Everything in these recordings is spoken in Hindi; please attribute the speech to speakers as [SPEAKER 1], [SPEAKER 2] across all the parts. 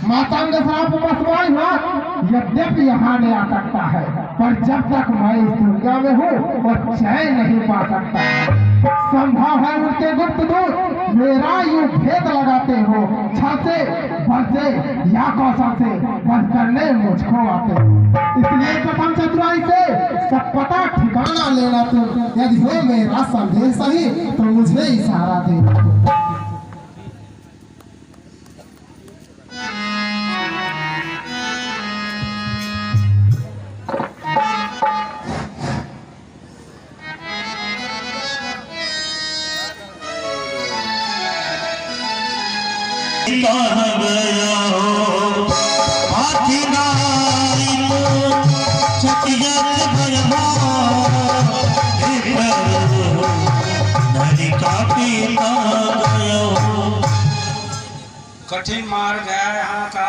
[SPEAKER 1] मातंग श्राप बसवाई हाथ यद्यपि यहाँ ले आ सकता है, पर जब तक मैं इस दुनिया में हूँ वह चैन नहीं पा सकता। संभव है उनके गुप्त दूत मेरा यूं भेद लगाते हो, छल से बल से या कौशल से बस करने मुझको आते। इसलिए प्रथम चतुराई से सब पता ठिकाना लेना तुम, यदि हो मेरा संदेश सही तो मुझे इशारा देना।
[SPEAKER 2] कठिन मार्ग है यहाँ का,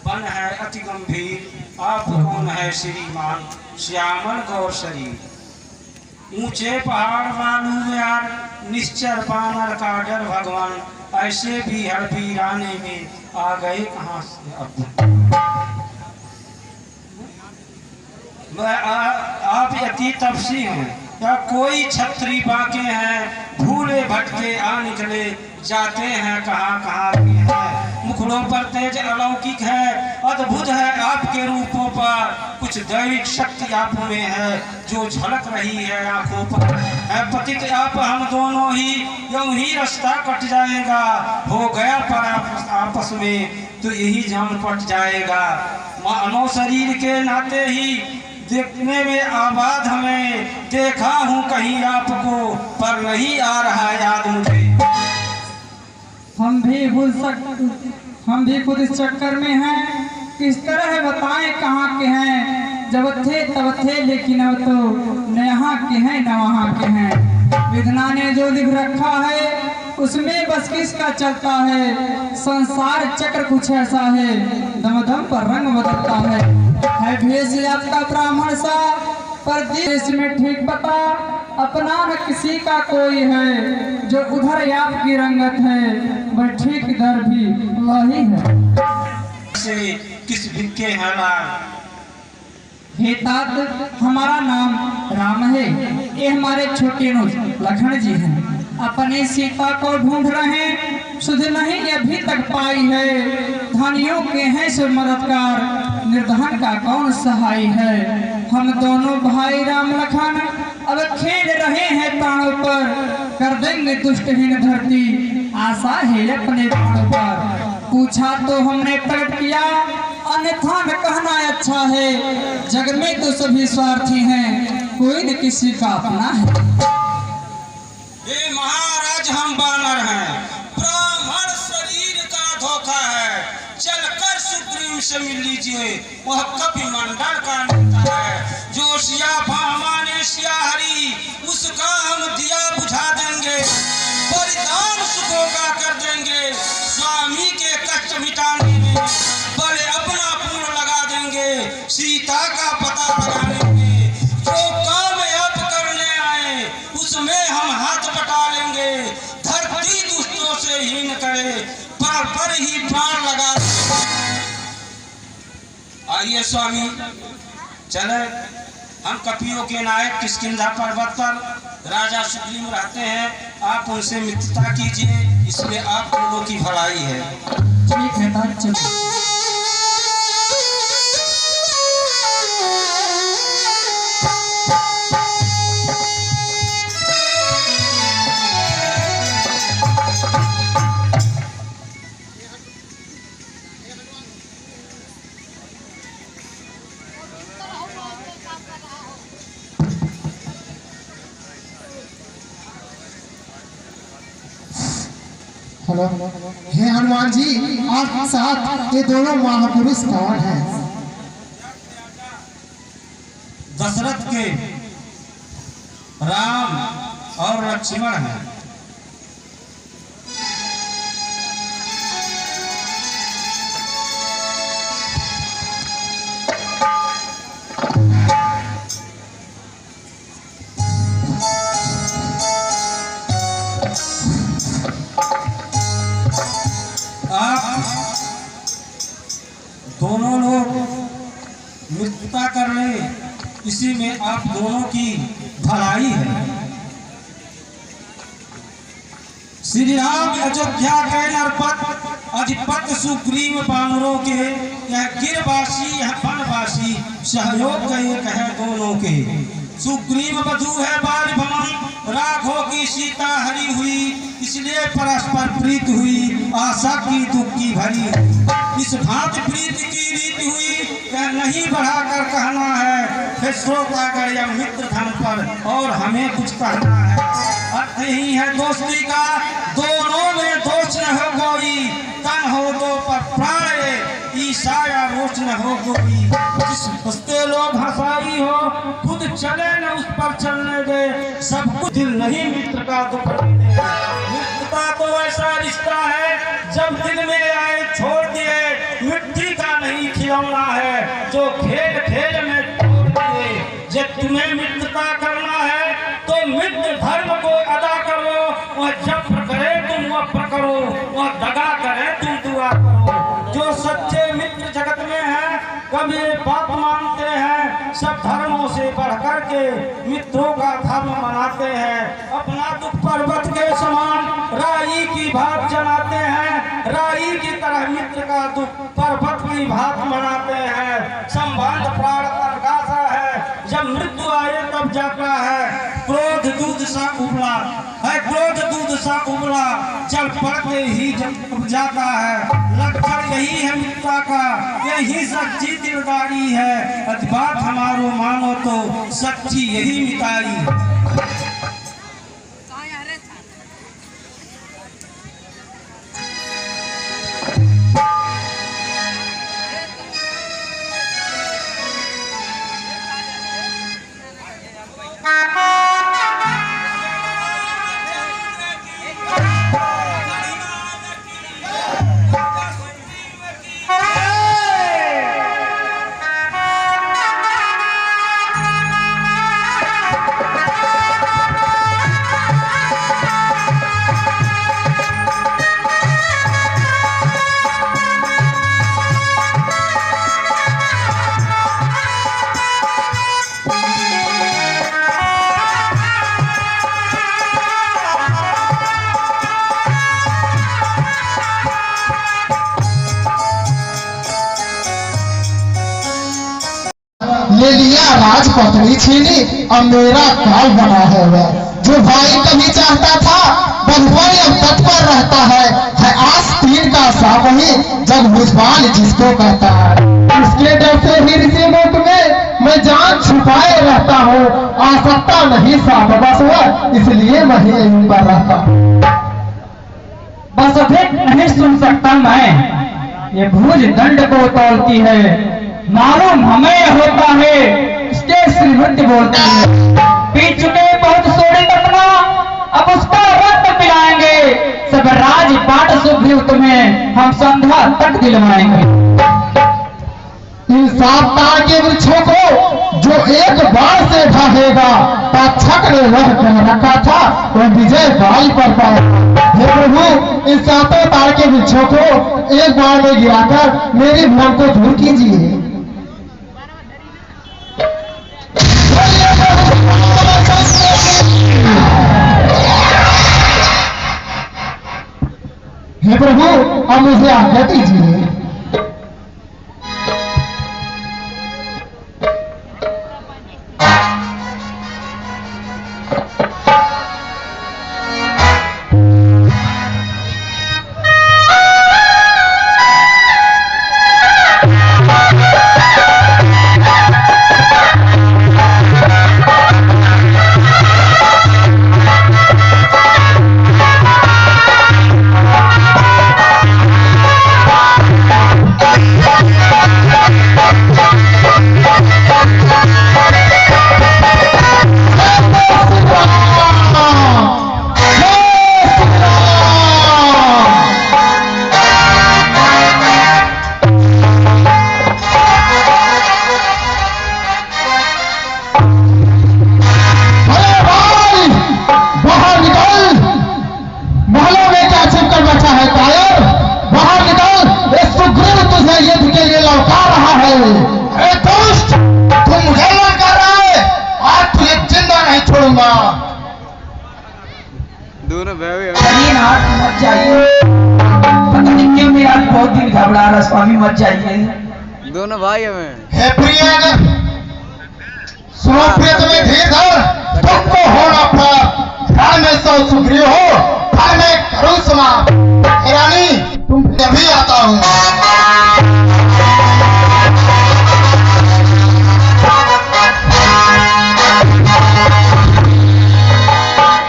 [SPEAKER 2] वन है अति गंभीर। आप कौन है श्रीमान श्यामल गौर शरीर। ऊंचे पहाड़ मालूम यार, निश्चर बानर का डर भगवान। ऐसे भी हड़बी आने में आ गए कहाँ से अब। आप अति तपसी हैं या कोई छत्री बाके हैं, भूले भटके आ निकले जाते हैं कहाँ कहाँ के हैं। मुखड़ों पर तेज अलौकिक है, अद्भुत है आपके रूपों पर। कुछ दैविक शक्ति आप में है जो झलक रही है आंखों पर। है पतित आप हम दोनों ही, यूं ही रास्ता कट जाएगा। हो गया पर आपस में तो यही जान पट जाएगा। मानव शरीर के नाते ही देखने में आबाद हमें, देखा हूँ कहीं आपको पर नहीं आ रहा याद मुझे।
[SPEAKER 3] हम भी खुद इस चक्कर में हैं, किस तरह बताएं कहाँ के हैं। जब थे तब थे लेकिन अब तो न यहाँ के हैं न वहाँ के हैं। विधना ने जो लिख रखा है उसमें बस किसका चलता है। संसार चक्र कुछ ऐसा है, दम दम पर रंग बदलता है भेष आपका ब्राह्मण सा, पर देश में ठीक बता अपना न किसी का कोई है। जो उधर आपकी रंगत है वह ठीक इधर भी वही है।
[SPEAKER 2] से किस भिक्के हैं लाल।
[SPEAKER 3] हे तात हमारा नाम राम है, ये हमारे छोटे लखन जी हैं। अपने सीता को ढूंढ रहे, सुध नहीं अभी तक पाई है। धनियों के हैं सो मददगार, निर्धन का कौन सहाय है। हम दोनों भाई राम लखन अब खेल रहे हैं प्राणों पर, कर देंगे दुष्टहीन धरती आशा है अपने प्राणों पर। पूछा तो हमने प्रकट किया, अन्यथा न कहना अच्छा है। जग में तो सभी स्वार्थी हैं, कोई न किसी का अपना है।
[SPEAKER 2] ये महाराज हम बानर हैं, ब्राह्मण शरीर का धोखा है। चलकर सुप्रीम से मिल लीजिए, वह कभी मंडल का नेता है। जो सिया भामा ने सिया हरी, उसका हम दिया बुझा देंगे। बलिदान सुखों का कर देंगे, स्वामी के कष्ट मिटाने में बड़े अपना पूर्ण लगा देंगे। सीता का पता लगाने में जो काम आप करने आए उसमें हम हाथ बटा लेंगे। धरती दुष्टों से हीन करे, पर ही प्राण लगा। आइए स्वामी चले, हम कपियों के नायक किष्किंधा पर्वत पर राजा सुग्रीव रहते हैं। आप उनसे मित्रता कीजिए, इसमें आप दोनों की भलाई है।
[SPEAKER 3] ठीक है तात चलो।
[SPEAKER 1] हेलो, हे हनुमान जी आप साथ ये दोनों महापुरुष कौन हैं?
[SPEAKER 2] दशरथ के राम और लक्ष्मण हैं। दोनों लोग मित्रता कर ले, इसी में आप दोनों की भलाई है। श्री राम अयोध्या के नरपत अधिपत सुग्रीव वानरों के, यह गिरवासी यह वनवासी, सहयोग का एक है दोनों के। सुग्रीव वधू है बाल भवन, राघो की सीता हरी हुई, इसलिए परस्पर प्रीत हुई, आशा की दुख की भरी। इस भांति प्रीत की रीति हुई, यह नहीं बढ़ाकर कहना है, फिर श्रोतागण या मित्र धन पर और हमें कुछ कहना है। अर्थ यही है दोस्ती का, दोनों में दोष न हो कोई, तन हो दो पर प्राण ईसा या रोष न हो कोई। जिस हंसते लोग हंसाई हो, खुद चले न उस पर चलने दे, सब कुछ दिल नहीं मित्र का दुख दे। मित्रता तो ऐसा रिश्ता है, जब दिल में आए छोड़ दिए, मिट्टी का नहीं खिलौना है, जो खेल खेल में तोड़ दिए। जब तुम्हें मित्रता करना है तो मित्र धर्म को अदा करो, वह जब्र करे तुम वफ्र करो, वह दगा करे तुम दुआ करो। जो सच्चे मित्र जगत में है, कभी बात मानते हैं, सब धर्मों से बढ़कर के मित्रों का धर्म मनाते हैं। अपना दुख पर्वत के समान राई की भात जलाते हैं, राई की तरह मित्र का दुख पर्वत की भात मनाते हैं। संबंध प्राण पर गासा है, जब मृत्यु आए तब जाता है। क्रोध दूध सा उबला है, क्रोध दूध सा उबला, जल पड़ते ही जब जाता है। लक्षण यही है मित्रता का, यही सच्ची दिलदारी है। बात हमारो मानो तो सच्ची यही मिताई।
[SPEAKER 1] ले लिया राजपत्नी छीनी, अब मेरा काल बना है वह। जो भाई कभी चाहता था बंधुआई अब तत्पर रहता है आस्तीन का सा वही जग भुजबान जिसको कहता है। उसके डर से ही ऋषि मुख में मैं जान छुपाए रहता हूँ, आ सकता नहीं साथ बस हुआ, इसलिए मैं यहीं पर रहता हूँ।
[SPEAKER 3] बस अधिक नहीं सुन सकता मैं, ये भुज दंड को तोलती है। मालूम हमें होता है, इसके श्रीमंत बोलते हैं। पी चुके बहुत सोने अपना, अब उसका रक्त पिलाएंगे। सब राज पाट सुग्रीव तुम्हें हम संध्या तक दिलवाएंगे।
[SPEAKER 1] इन साप्ताह के वृक्षों को जो एक बार से ढाहेगा, तक्षक ने वह कह रखा था वह विजय बाल पर पाएगा। हे प्रभु, इन सातों तार के वृक्षों को एक बार में गिराकर मेरी भ्रम को दूर कीजिए। हे प्रभु, अब मुझे आज्ञा दीजिए।
[SPEAKER 3] बहुत दिन घबरा रहा स्वामी, मत जाइए।
[SPEAKER 4] दोनों भाई हमें
[SPEAKER 1] हे प्रिय, सुनो प्रिय, तुम्हें धीर धर, तुमको होना पर रण में सौ सुग्रीव हो, पर मैं करूं समाप्त। हे रानी, तुम अभी आता हूँ।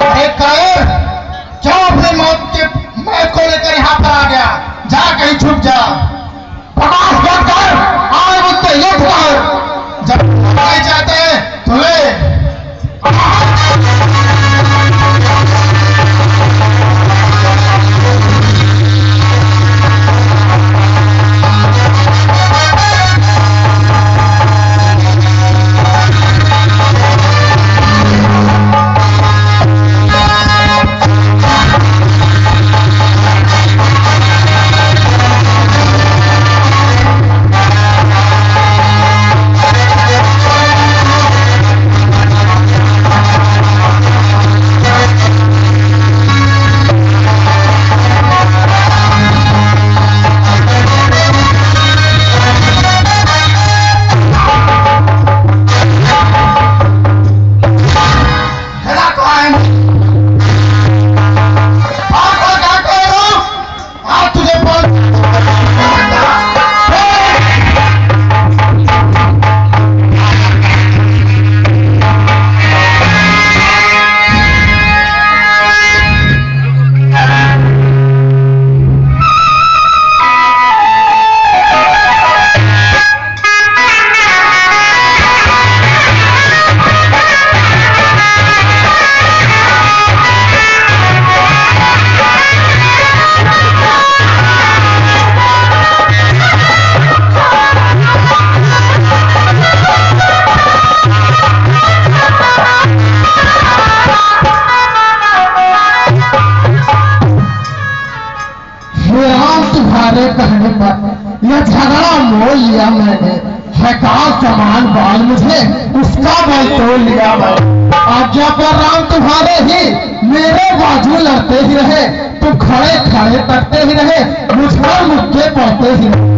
[SPEAKER 1] अरे कायर, क्यों अपनी मौत के मैच को लेकर यहाँ पर आ गया? जा कहीं छुप जा। प्रकाश बंद कर, आए मुझसे युद्ध कर। जब नहीं चाहते तो ले। कहने पर यह झगड़ा मोल लिया मैंने, है कहा समान बाल मुझे, उसका बल तोड़ लिया मैं। आज्ञा पर राम तुम्हारे ही मेरे बाजू लड़ते ही रहे, तुम खड़े खड़े तकते ही रहे, मुझ पर मुक्के पड़ते ही रहे।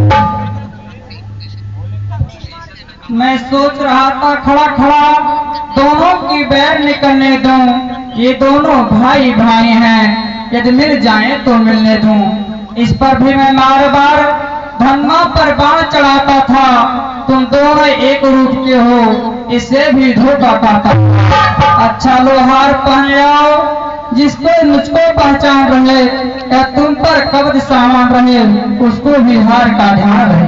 [SPEAKER 3] मैं सोच रहा था खड़ा खड़ा दोनों की बैर निकलने दूं, ये दोनों भाई भाई हैं, यदि मिल जाएं तो मिलने दूं। इस पर भी मैं बार बार धन्मा पर बाण चढ़ाता था, तुम दोनों एक रूप के हो, इसे भी धोखा पाता। अच्छा लो हार पहन आओ, जिसको मुझको पहचान रहे, या तुम पर कब्ज सामान रहे, उसको भी हार का ध्यान रहे।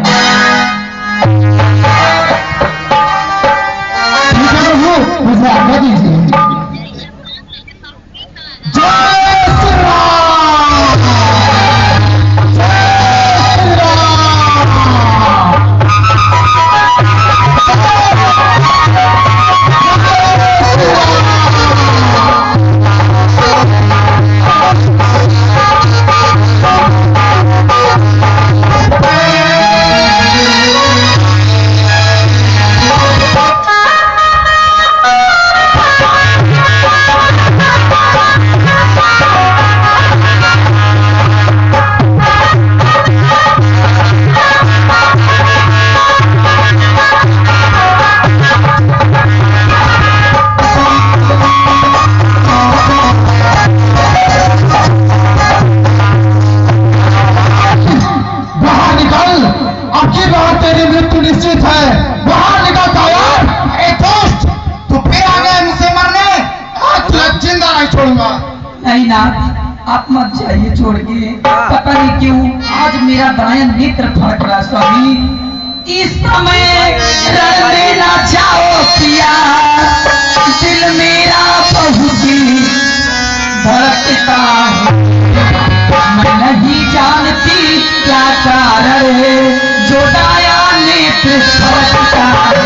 [SPEAKER 1] मुझे आज्ञा दीजिए। जय श्री राम, जय श्री राम।
[SPEAKER 3] नहीं ना, आप मत जाइए छोड़ के, पता नहीं क्यों आज मेरा दायां नेत्र फट रहा स्वामी। इस समय रण में ना जाओ पिया, दिल मेरा बहुत धड़कता है, मैं नहीं जानती क्या कारण है, जो दायां नेत्र फटता है।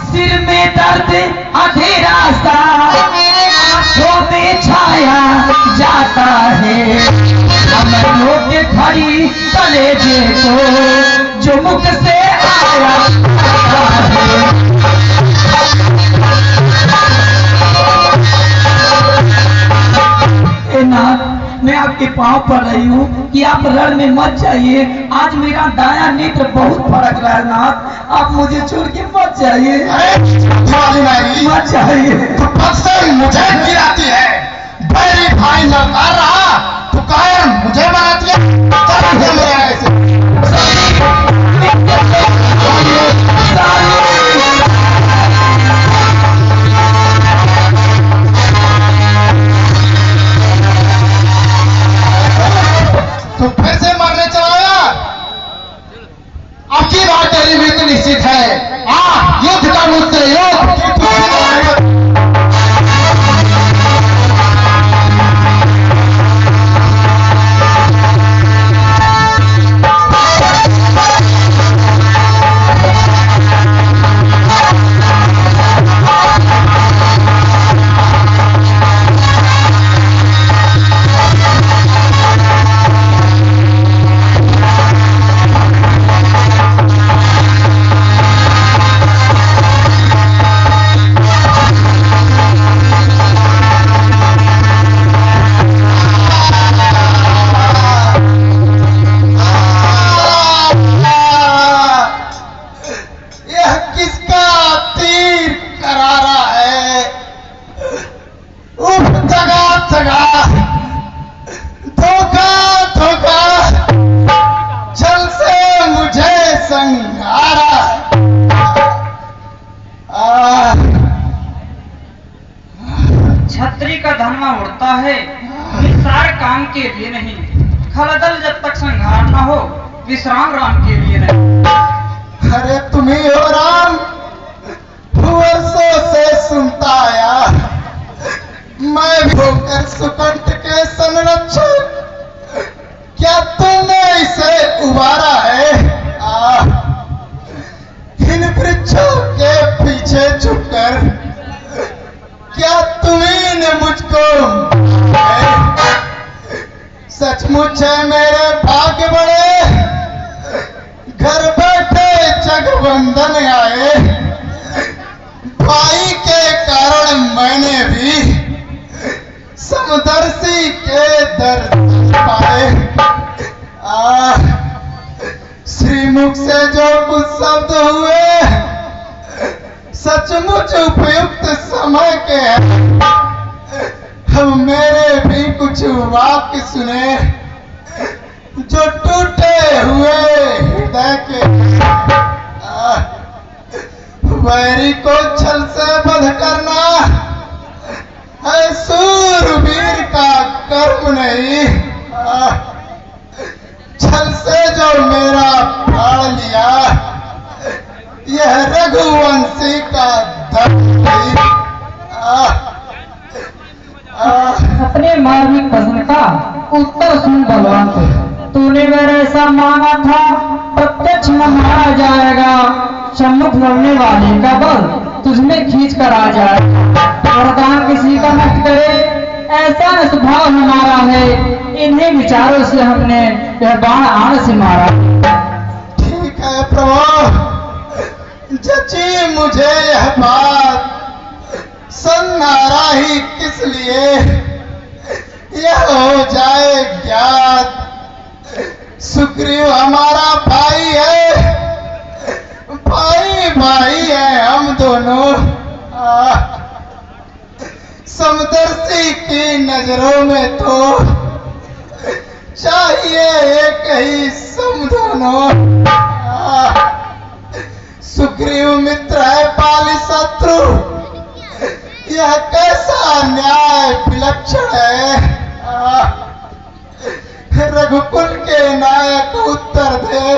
[SPEAKER 3] सिर में दर्द अंधेरा सा आंखों में छाया जाता है, हम लोग खड़ी कलेजे को जो मुख से आया जाता है। नाथ, मैं आपके पाँव पड़ रही हूँ कि आप रण में मत जाइए। आज मेरा दाया नेत्र बहुत फड़क रहा है नाथ, आप मुझे छोड़ के मत जाइए। मत जाइए।
[SPEAKER 1] मुझे गिराती है, बैरी भाई ललकार रहा तो कायर मुझे बनाती है। तो फिर से मारने चलाया। अब की बात तेरी मृत्यु निश्चित है। आ युद्ध का मुझसे युद्ध।
[SPEAKER 3] छतरी का धनमा उड़ता है निस्सार काम के लिए नहीं, खलदल जब तक संहार न हो विश्राम राम के लिए नहीं।
[SPEAKER 1] अरे तुम्ही हो राम, वर्षों से सुनता आया, मैं भी होकर सुकंठ के संरक्षक, क्या तुमने इसे उबारा है? इन वृक्षों के पीछे छुपकर क्या तुम्ही ने मुझको सचमुच है मेरे भाग्य बड़े, घर बैठे जगवंदन आए, भाई के कारण मैंने भी समदर्शी के दर्शन पाए। श्रीमुख से जो कुछ शब्द हुए सचमुच उपयुक्त समय के हैं। अब मेरे भी कुछ वाक्य सुने जो टूटे हुए हृदय के। वैरी को छल से वध करना है सूरवीर का कर्म नहीं, छल से जो मेरा प्राण लिया यह रघुवंशी का धर्म नहीं।
[SPEAKER 3] अपने मार्मिक प्रश्न का उत्तर सुन बलवंत, तूने मेरे ऐसा मांगा था प्रत्यक्ष न मारा जाएगा, सम्मुख लड़ने वाले का बल तुझमें खींच कर आ जाए, वरदान किसी का नष्ट करे ऐसा न स्वभाव हमारा है, इन्हीं विचारों से हमने यह बाण आण से मारा।
[SPEAKER 1] ठीक है प्रभु, जची मुझे यह बात, सन्नारा ही किस लिए यह हो जाए ज्ञात। सुग्रीव हमारा भाई है, भाई भाई है हम दोनों। समदर्शी की नजरों में तो चाहिए एक ही सम दोनों। सुग्रीव मित्र है पाली शत्रु, यह कैसा न्याय विलक्षण है। रघुकुल के नायक उत्तर दे,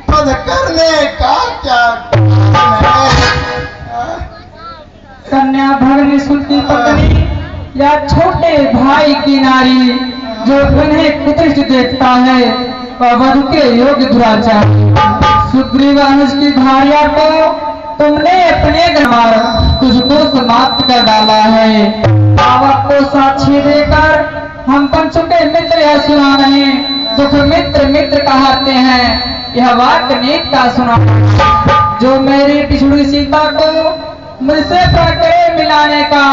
[SPEAKER 1] पद करने का क्या है?
[SPEAKER 3] कन्या भगनी सुनती पत्नी या छोटे भाई की नारी, जो उन्हें कुदृष्ट देखता है वह वधु के योग्य दुराचार। सुग्रीव अनुज की भार्या को तुमने अपने द्वार तुझको समाप्त कर डाला है। पावक को साक्षी देकर हम पंचों के मित्र यह सुना रहे, दुख मित्र मित्र कहते हैं, यह वाक्य नीत का सुना। जो मेरी पिछड़ी सीता को मुझसे प्रकरे मिलाने का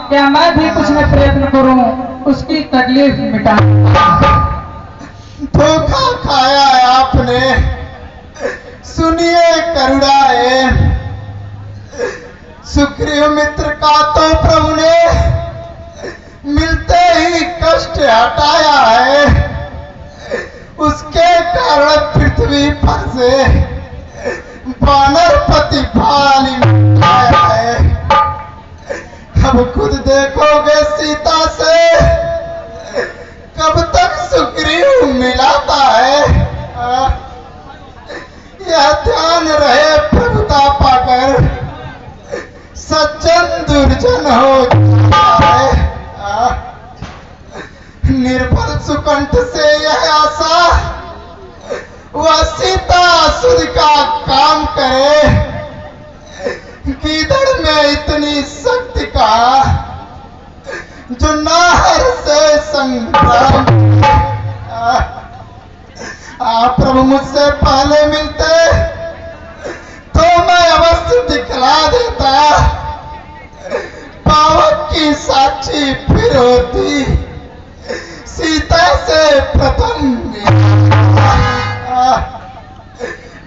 [SPEAKER 3] क्या मैं भी कुछ न प्रयत्न करूं उसकी तकलीफ मिटाने का?
[SPEAKER 1] धोखा खाया है आपने। सुनिए करुणाए, सुग्रीव मित्र का तो प्रभु ने मिलते ही कष्ट हटाया है। उसके कारण पृथ्वी पर से वानरपति भाली आया है। अब खुद देखोगे सीता से कब तक सुग्रीव मिलाता है। यह ध्यान रहे, प्रभुता पाकर सज्जन दुर्जन हो जाता है। निर्बल सुकंठ से यह आशा वह सीता सुध का काम करे। गीदड़ में इतनी शक्ति का जो नाहर से संग्राम। आप प्रभु मुझसे पहले मिलते तो मैं अवश्य दिखला देता। पावक की साक्षी फिर होती सीता से प्रथम।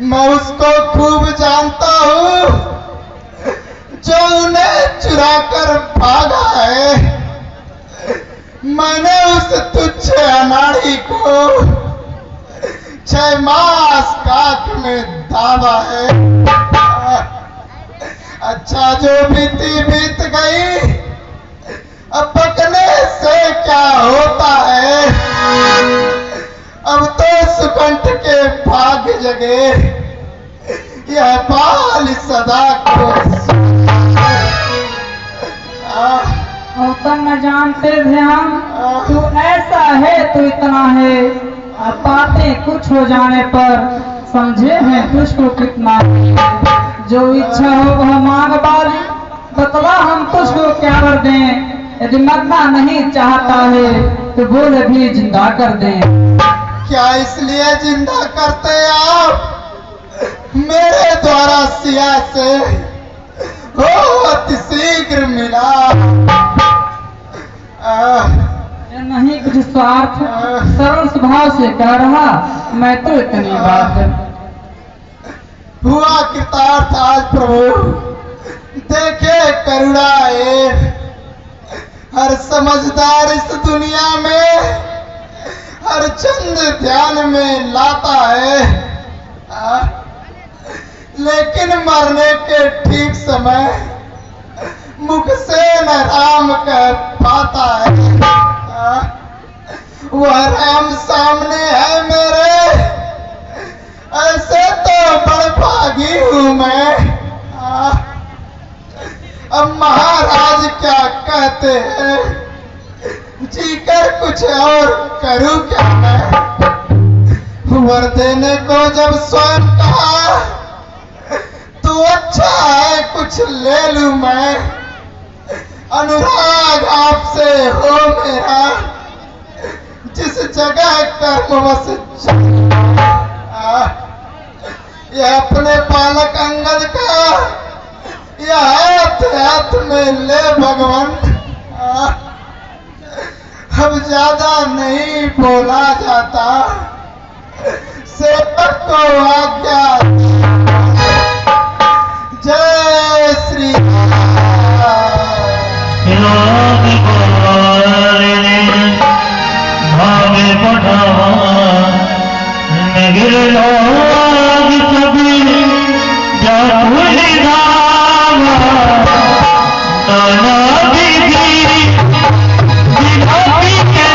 [SPEAKER 1] मैं उसको खूब जानता हूँ जो उन्हें चुरा कर भागा है। मैंने उस तुच्छ अनाड़ी को 6 मास काख में दाबा है। अच्छा जो बीती बीत गई, अब बकने से क्या होता है। अब तो सुकंठ के भाग्य जगे, यह बाल सदा को।
[SPEAKER 3] गौतम न जानते थे हम, तू ऐसा है तू इतना है। अब बातें कुछ हो जाने पर समझे हैं तुझको कितना है। जो इच्छा हो वह मांग बाली, बतला हम तुझको क्या कर दें। यदि मरना नहीं चाहता है तो बोले भी जिंदा कर दें।
[SPEAKER 1] क्या इसलिए जिंदा करते आप मेरे द्वारा सिया से हो अति शीघ्र मिला।
[SPEAKER 3] नहीं कुछ स्वार्थ, सरल स्वभाव से कह रहा मैं तो इतनी बात।
[SPEAKER 1] हुआ कृतार्थ आज प्रभु, देखे करुणाए। हर समझदार इस दुनिया में हर चंद ध्यान में लाता है। लेकिन मरने के ठीक समय मुख से न राम कह पाता है। वह राम सामने है मेरे, ऐसे तो बड़भागी हूं मैं। अब महाराज क्या कहते हैं, जीकर कुछ और करूं क्या मैं। वर देने को जब स्वयं कहा तो अच्छा है कुछ ले लूं मैं। अनुराग आपसे हो मेरा, जिस जगह कर्मवश यह अपने बालक अंगद का यह हाथ में ले भगवान। अब ज्यादा नहीं बोला जाता, सेवक को आज्ञा। जय श्री
[SPEAKER 5] भावे पठावा नगर लोग सभी जापुरी नामा नाना दीदी दिलावी के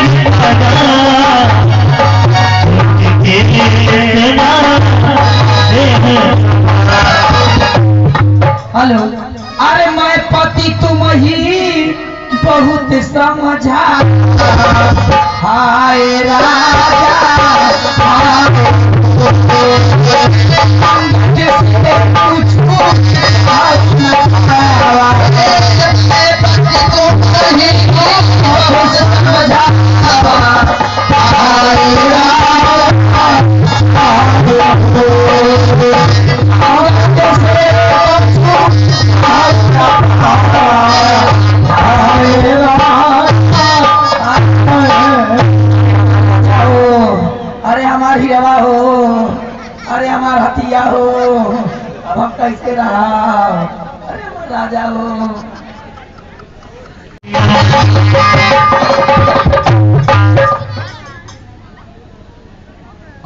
[SPEAKER 3] हेलो, अरे मैं पति तुम ही बहुत समझा। हाय राजा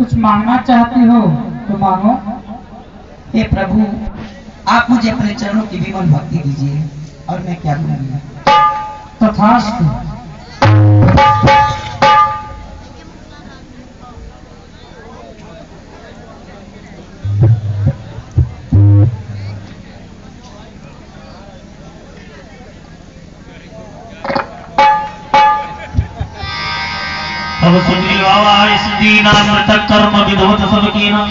[SPEAKER 3] कुछ मांगना चाहती हो तो मांगो।
[SPEAKER 6] हे प्रभु, आप मुझे अपने चरणों की विमल भक्ति दीजिए और मैं क्या करूँगी।
[SPEAKER 3] तथास्तु।
[SPEAKER 5] अब सुग्रीव आवा इस दीना मृतक कर्म विधोत सब कीना।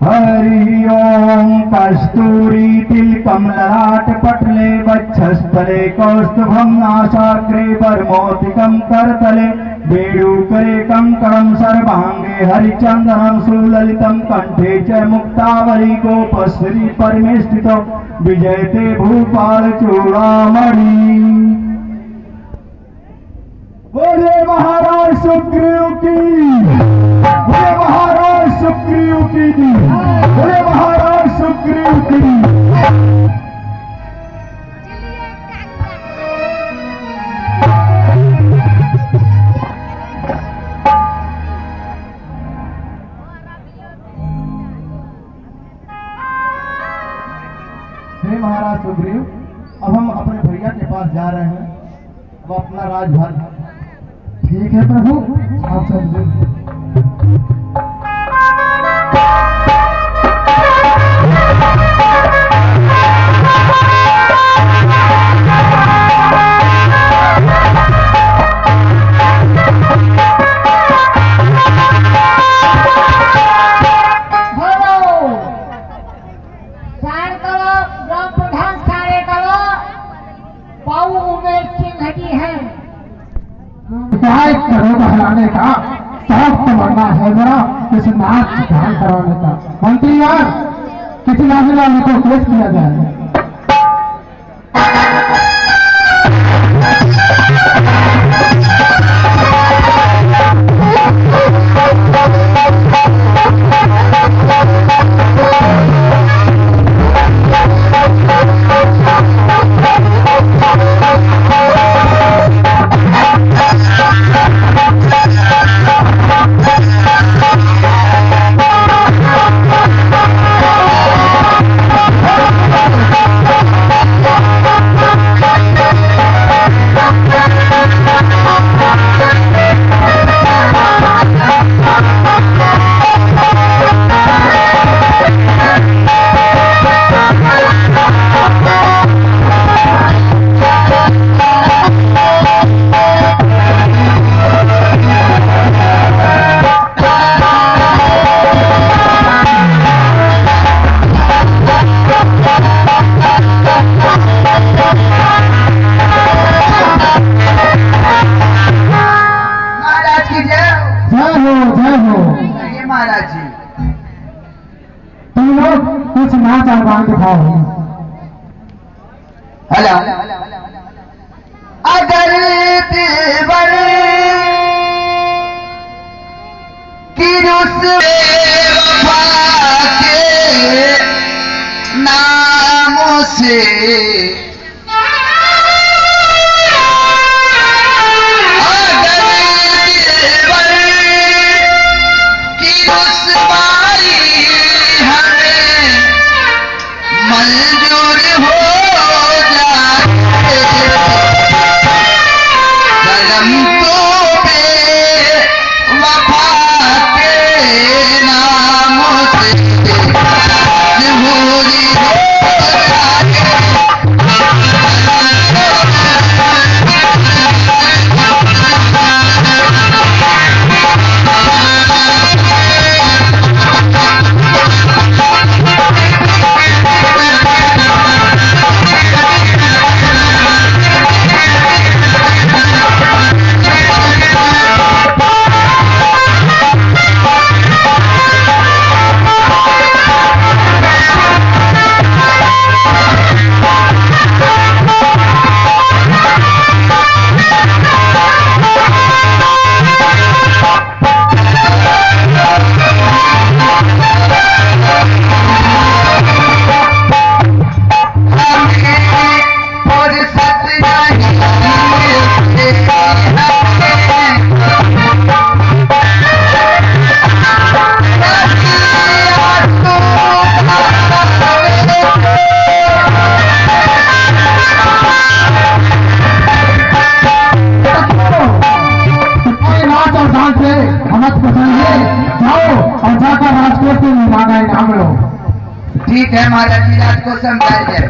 [SPEAKER 1] हरि ओम कस्तूरी तिलकम ललाट पटले वक्षस्थले कौस्तुभम नासाग्रे परमोतिकम करतले वेणुकरे कंकणम सर्वांगे हरिचंदनम सुललितम कंठे च मुक्तावली गोपश्री परमेष्ठितो विजयते भूपाल चूड़ामणि। बोले महाराज सुग्रीव की, बोले महाराज सुग्रीव की, बोले महाराज सुग्रीव की। हे महाराज सुग्रीव, अब हम अपने भैया के पास जा रहे हैं, अब अपना राजभर। ठीक है प्रभु, आप चलिए। हराने का शौक तो बढ़ना है मेरा, किसी नाच ध्यान करवाने का। मंत्री यार, किसी नाचने वाले को केस किया जाए। कुछ नाच और गान दिखाओ।
[SPEAKER 6] हेलो, अगर दिलबर की रुसवा के नामों से
[SPEAKER 7] है महाराज जी राज को समझाया जाए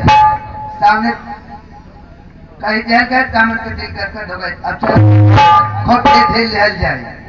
[SPEAKER 7] सामने कहीं जाए गए कामन के दिल कर हो गए अब चलो खोटे झेल लिहल जाए